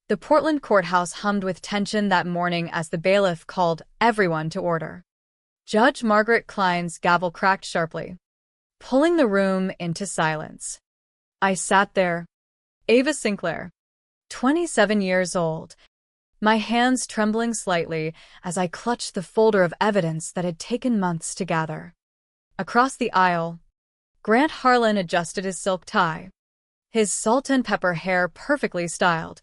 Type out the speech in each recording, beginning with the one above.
The Portland courthouse hummed with tension that morning as the bailiff called everyone to order. Judge Margaret Klein's gavel cracked sharply, pulling the room into silence. I sat there, Ava Sinclair, 27 years old, my hands trembling slightly as I clutched the folder of evidence that had taken months to gather. Across the aisle, Grant Harlan adjusted his silk tie, his salt and pepper hair perfectly styled,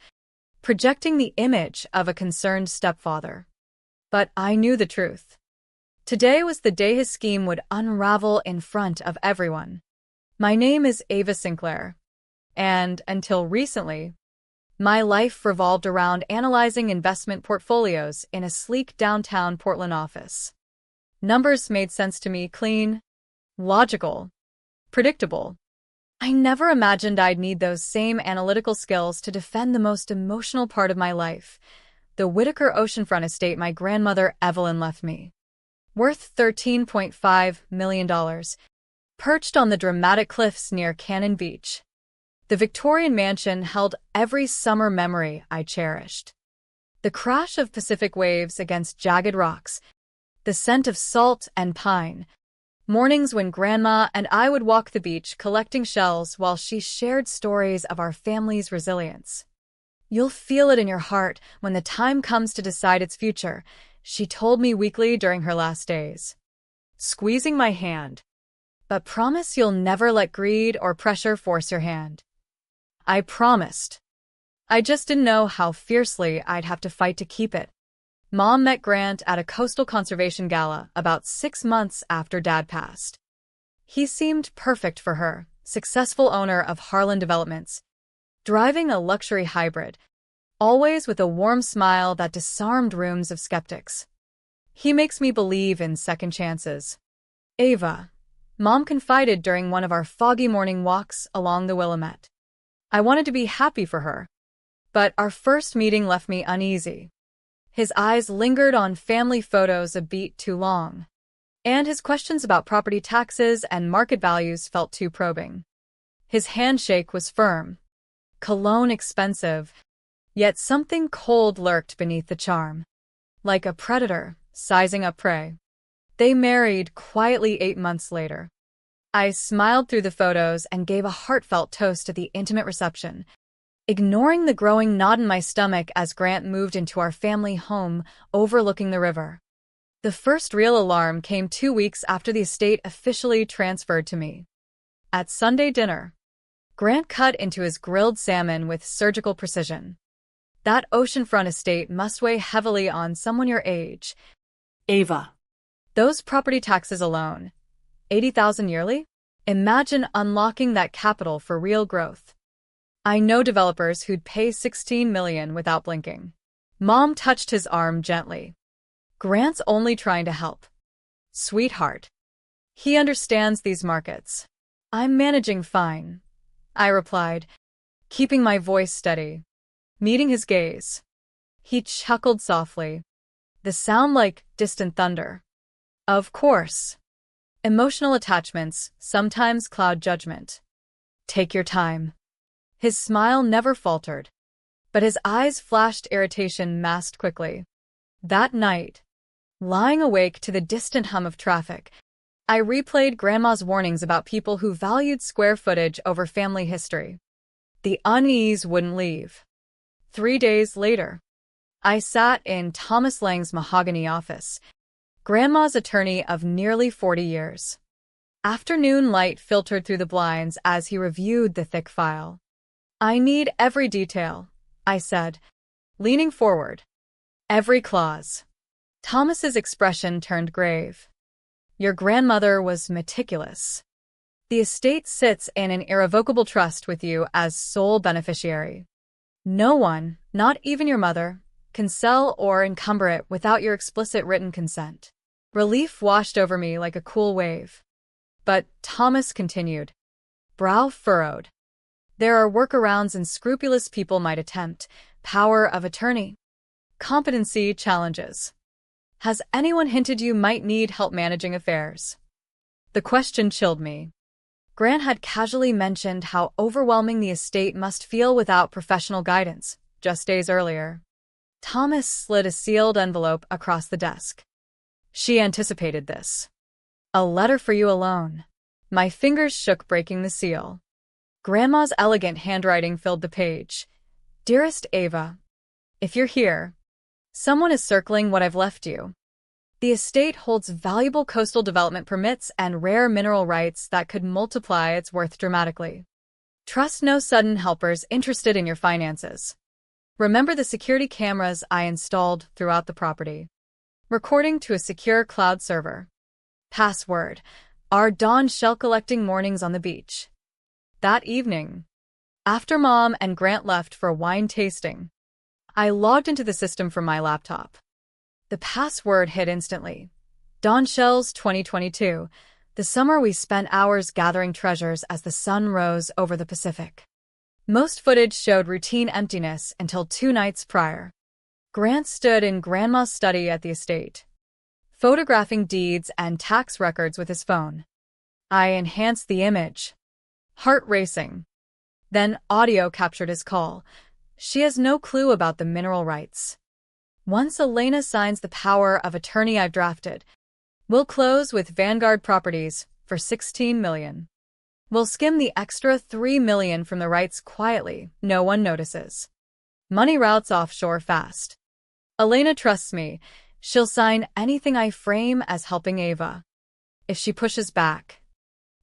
projecting the image of a concerned stepfather. But I knew the truth. Today was the day his scheme would unravel in front of everyone. My name is Ava Sinclair, and until recently, my life revolved around analyzing investment portfolios in a sleek downtown Portland office. Numbers made sense to me, clean, logical, predictable. I never imagined I'd need those same analytical skills to defend the most emotional part of my life, the Whitaker oceanfront estate my grandmother Evelyn left me. Worth $13.5 million, perched on the dramatic cliffs near Cannon Beach. The Victorian mansion held every summer memory I cherished. The crash of Pacific waves against jagged rocks, the scent of salt and pine, mornings when Grandma and I would walk the beach collecting shells while she shared stories of our family's resilience. You'll feel it in your heart when the time comes to decide its future, she told me weekly during her last days, squeezing my hand. But promise you'll never let greed or pressure force your hand. I promised. I just didn't know how fiercely I'd have to fight to keep it. Mom met Grant at a coastal conservation gala about 6 months after Dad passed. He seemed perfect for her, successful owner of Harlan Developments, driving a luxury hybrid, always with a warm smile that disarmed rooms of skeptics. He makes me believe in second chances. Ava, Mom confided during one of our foggy morning walks along the Willamette. I wanted to be happy for her, but our first meeting left me uneasy. His eyes lingered on family photos a beat too long, and his questions about property taxes and market values felt too probing. His handshake was firm, cologne expensive, yet something cold lurked beneath the charm, like a predator sizing up prey. They married quietly 8 months later. I smiled through the photos and gave a heartfelt toast at the intimate reception, ignoring the growing knot in my stomach as Grant moved into our family home overlooking the river. The first real alarm came 2 weeks after the estate officially transferred to me. At Sunday dinner, Grant cut into his grilled salmon with surgical precision. That oceanfront estate must weigh heavily on someone your age. Ava. Those property taxes alone, $80,000 yearly? Imagine unlocking that capital for real growth. I know developers who'd pay $16 million without blinking. Mom touched his arm gently. Grant's only trying to help. Sweetheart. He understands these markets. I'm managing fine, I replied, keeping my voice steady. Meeting his gaze, he chuckled softly, the sound like distant thunder. Of course. Emotional attachments sometimes cloud judgment. Take your time. His smile never faltered, but his eyes flashed irritation masked quickly. That night, lying awake to the distant hum of traffic, I replayed Grandma's warnings about people who valued square footage over family history. The unease wouldn't leave. 3 days later, I sat in Thomas Lang's mahogany office, Grandma's attorney of nearly 40 years. Afternoon light filtered through the blinds as he reviewed the thick file. I need every detail, I said, leaning forward. Every clause. Thomas's expression turned grave. Your grandmother was meticulous. The estate sits in an irrevocable trust with you as sole beneficiary. No one, not even your mother, can sell or encumber it without your explicit written consent. Relief washed over me like a cool wave. But Thomas continued, brow furrowed. There are workarounds unscrupulous people might attempt, power of attorney, competency challenges. Has anyone hinted you might need help managing affairs? The question chilled me. Grant had casually mentioned how overwhelming the estate must feel without professional guidance, just days earlier. Thomas slid a sealed envelope across the desk. She anticipated this. A letter for you alone. My fingers shook, breaking the seal. Grandma's elegant handwriting filled the page. Dearest Ava, if you're here, someone is circling what I've left you. The estate holds valuable coastal development permits and rare mineral rights that could multiply its worth dramatically. Trust no sudden helpers interested in your finances. Remember the security cameras I installed throughout the property. Recording to a secure cloud server. Password: our dawn shell-collecting mornings on the beach. That evening, after Mom and Grant left for a wine tasting, I logged into the system from my laptop. The password hit instantly. Dawn Shells 2022, the summer we spent hours gathering treasures as the sun rose over the Pacific. Most footage showed routine emptiness until 2 nights prior. Grant stood in Grandma's study at the estate, photographing deeds and tax records with his phone. I enhanced the image. Heart racing. Then audio captured his call. She has no clue about the mineral rights. Once Elena signs the power of attorney I've drafted, we'll close with Vanguard Properties for $16 million. We'll skim the extra $3 million from the rights quietly, no one notices. Money routes offshore fast. Elena trusts me. She'll sign anything I frame as helping Ava. If she pushes back.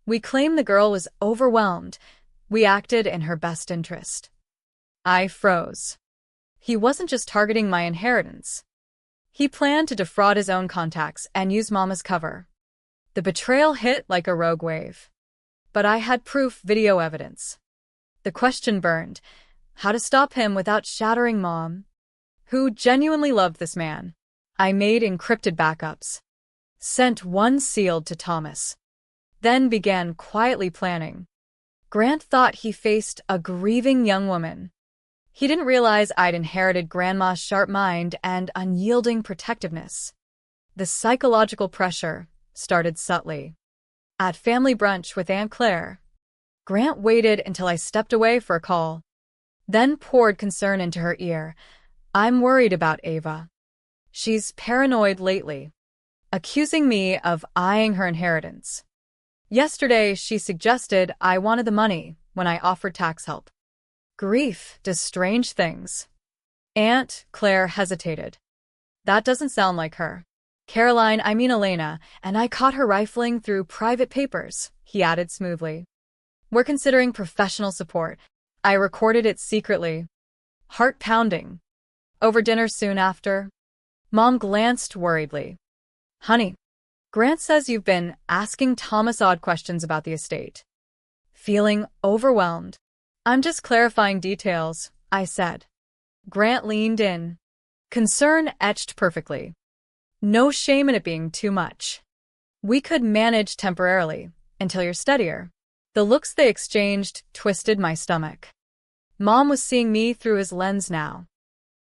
We claim the girl was overwhelmed. We acted in her best interest. I froze. He wasn't just targeting my inheritance. He planned to defraud his own contacts and use Mama's cover. The betrayal hit like a rogue wave. But I had proof, video evidence. The question burned: how to stop him without shattering Mom, who genuinely loved this man. I made encrypted backups. Sent one sealed to Thomas. Then began quietly planning. Grant thought he faced a grieving young woman. He didn't realize I'd inherited Grandma's sharp mind and unyielding protectiveness. The psychological pressure started subtly. At family brunch with Aunt Claire, Grant waited until I stepped away for a call, then poured concern into her ear. I'm worried about Ava. She's paranoid lately, accusing me of eyeing her inheritance. Yesterday, she suggested I wanted the money when I offered tax help. Grief does strange things. Aunt Claire hesitated. That doesn't sound like her. Caroline, I mean Elena, and I caught her rifling through private papers, he added smoothly. We're considering professional support. I recorded it secretly. Heart pounding. Over dinner soon after, Mom glanced worriedly. Honey, Grant says you've been asking Thomas odd questions about the estate. Feeling overwhelmed. I'm just clarifying details, I said. Grant leaned in. Concern etched perfectly. No shame in it being too much. We could manage temporarily, until you're steadier. The looks they exchanged twisted my stomach. Mom was seeing me through his lens now.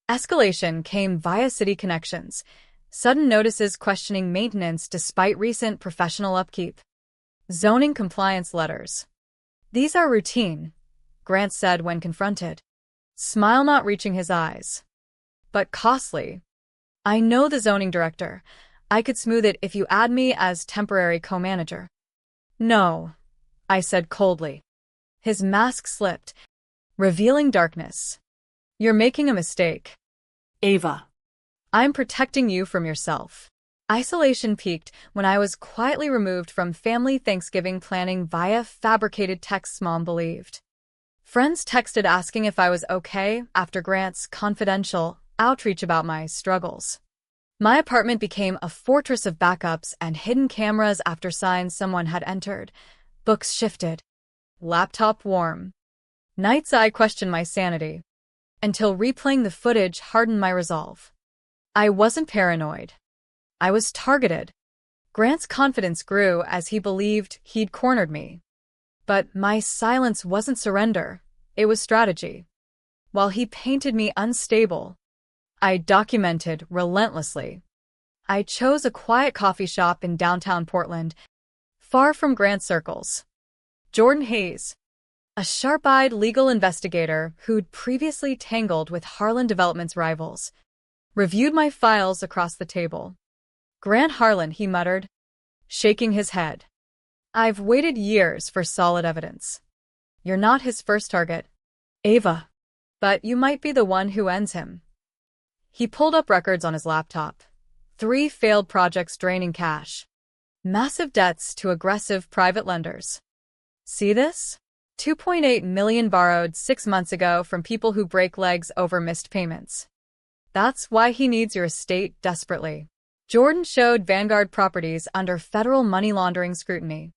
Escalation came via city connections, sudden notices questioning maintenance despite recent professional upkeep. Zoning compliance letters. These are routine, Grant said when confronted. Smile not reaching his eyes. But costly. I know the zoning director. I could smooth it if you add me as temporary co-manager. No, I said coldly. His mask slipped, revealing darkness. You're making a mistake. Ava. I'm protecting you from yourself. Isolation peaked when I was quietly removed from family Thanksgiving planning via fabricated texts Mom believed. Friends texted asking if I was okay after Grant's confidential outreach about my struggles. My apartment became a fortress of backups and hidden cameras after signs someone had entered. Books shifted. Laptop warm. Nights I questioned my sanity, until replaying the footage hardened my resolve. I wasn't paranoid. I was targeted. Grant's confidence grew as he believed he'd cornered me. But my silence wasn't surrender, it was strategy. While he painted me unstable, I documented relentlessly. I chose a quiet coffee shop in downtown Portland, far from Grant circles. Jordan Hayes, a sharp-eyed legal investigator who'd previously tangled with Harlan Development's rivals, reviewed my files across the table. "Grant Harlan," he muttered, shaking his head. "I've waited years for solid evidence. You're not his first target, Ava, but you might be the one who ends him." He pulled up records on his laptop. 3 failed projects draining cash. Massive debts to aggressive private lenders. "See this? 2.8 million borrowed 6 months ago from people who break legs over missed payments. That's why he needs your estate desperately." Jordan showed Vanguard Properties under federal money laundering scrutiny.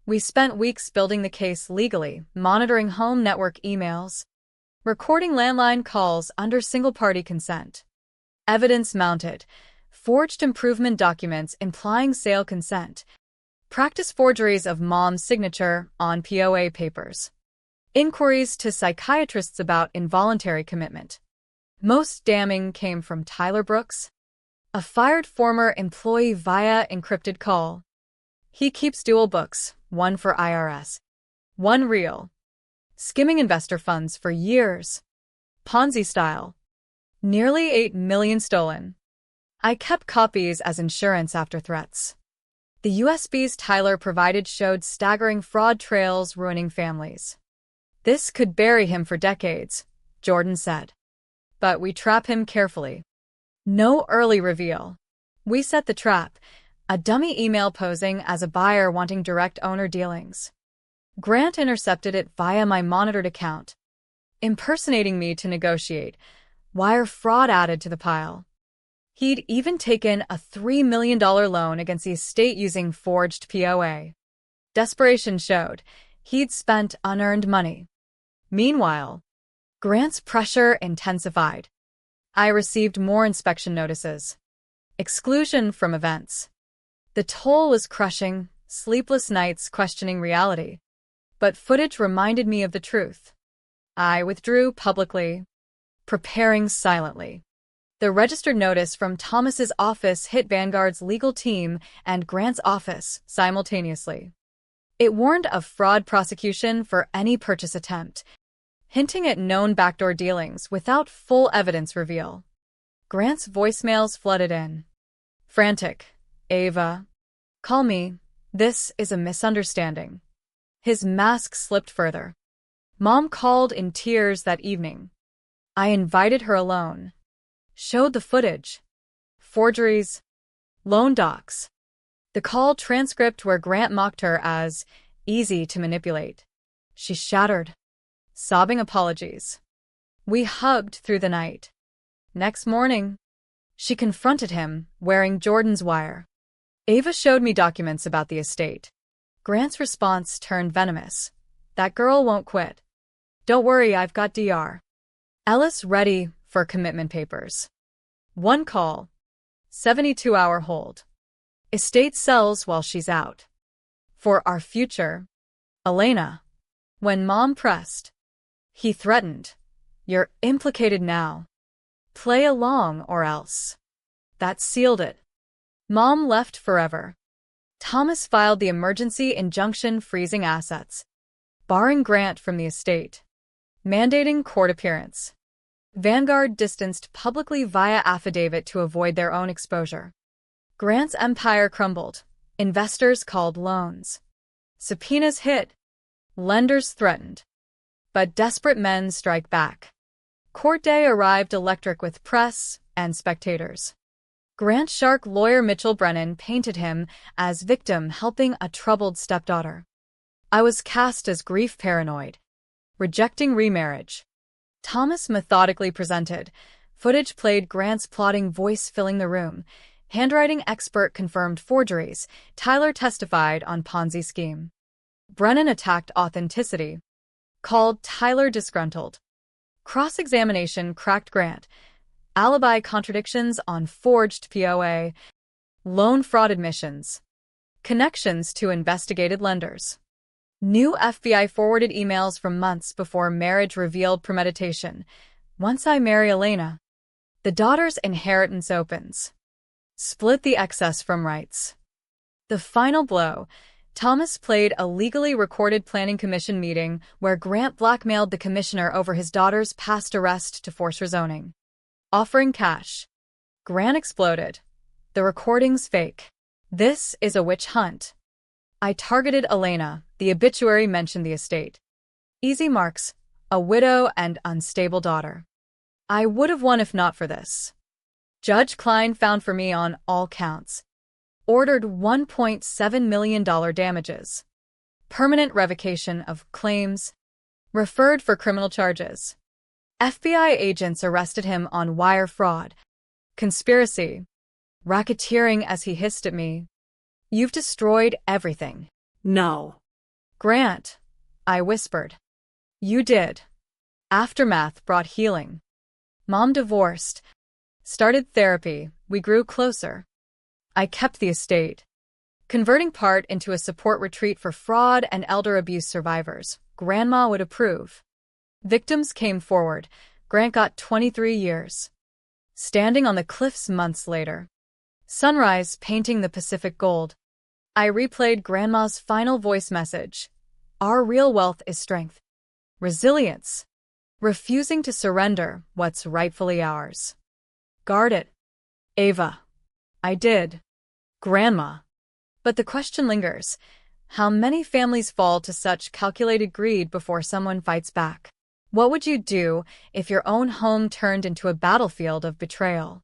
We spent weeks building the case legally, monitoring home network emails, recording landline calls under single-party consent. Evidence mounted, forged improvement documents implying sale consent, practice forgeries of Mom's signature on POA papers, inquiries to psychiatrists about involuntary commitment. Most damning came from Tyler Brooks, a fired former employee via encrypted call. He keeps dual books, one for IRS, one real, skimming investor funds for years. Ponzi style. Nearly 8 million stolen. I kept copies as insurance after threats. The USBs Tyler provided showed staggering fraud trails ruining families. "This could bury him for decades," Jordan said. "But we trap him carefully. No early reveal. We set the trap, a dummy email posing as a buyer wanting direct owner dealings. Grant intercepted it via my monitored account, impersonating me to negotiate, wire fraud added to the pile. He'd even taken a $3 million loan against the estate using forged POA. Desperation showed. He'd spent unearned money. Meanwhile, Grant's pressure intensified. I received more inspection notices. Exclusion from events. The toll was crushing, sleepless nights questioning reality. But footage reminded me of the truth. I withdrew publicly, preparing silently. The registered notice from Thomas's office hit Vanguard's legal team and Grant's office simultaneously. It warned of fraud prosecution for any purchase attempt, hinting at known backdoor dealings without full evidence reveal. Grant's voicemails flooded in. Frantic. "Ava. Call me. This is a misunderstanding." His mask slipped further. Mom called in tears that evening. I invited her alone. Showed the footage. Forgeries. Loan docs. The call transcript where Grant mocked her as easy to manipulate. She shattered, sobbing apologies. We hugged through the night. Next morning, she confronted him, wearing Jordan's wire. "Ava showed me documents about the estate." Grant's response turned venomous. "That girl won't quit. Don't worry, I've got Dr. Ellis ready for commitment papers. One call. 72-hour hold. Estate sells while she's out. For our future. Elena." When Mom pressed, he threatened, "You're implicated now. Play along or else." That sealed it. Mom left forever. Thomas filed the emergency injunction freezing assets, barring Grant from the estate, mandating court appearance. Vanguard distanced publicly via affidavit to avoid their own exposure. Grant's empire crumbled. Investors called loans. Subpoenas hit. Lenders threatened. But desperate men strike back. Court day arrived electric with press and spectators. Grant shark lawyer Mitchell Brennan painted him as victim helping a troubled stepdaughter. I was cast as grief paranoid, rejecting remarriage. Thomas methodically presented. Footage played Grant's plotting voice filling the room. Handwriting expert confirmed forgeries. Tyler testified on Ponzi scheme. Brennan attacked authenticity. Called Tyler disgruntled. Cross-examination cracked Grant. Alibi contradictions on forged POA. Loan fraud admissions. Connections to investigated lenders. New FBI forwarded emails from months before marriage revealed premeditation. Once I marry Elena, the daughter's inheritance opens. Split the excess from rights. The final blow. Thomas played a legally recorded planning commission meeting where Grant blackmailed the commissioner over his daughter's past arrest to force rezoning. Offering cash. Grant exploded. The recording's fake. This is a witch hunt. I targeted Elena. The obituary mentioned the estate. Easy marks. A widow and unstable daughter. I would have won if not for this. Judge Klein found for me on all counts. Ordered $1.7 million damages. Permanent revocation of claims. Referred for criminal charges. FBI agents arrested him on wire fraud. Conspiracy. Racketeering as he hissed at me. You've destroyed everything. No. Grant, I whispered. You did. Aftermath brought healing. Mom divorced. Started therapy. We grew closer. I kept the estate. Converting part into a support retreat for fraud and elder abuse survivors. Grandma would approve. Victims came forward. Grant got 23 years. Standing on the cliffs months later. Sunrise painting the Pacific gold. I replayed Grandma's final voice message. Our real wealth is strength. Resilience. Refusing to surrender what's rightfully ours. Guard it. Ava. I did. Grandma. But the question lingers. How many families fall to such calculated greed before someone fights back? What would you do if your own home turned into a battlefield of betrayal?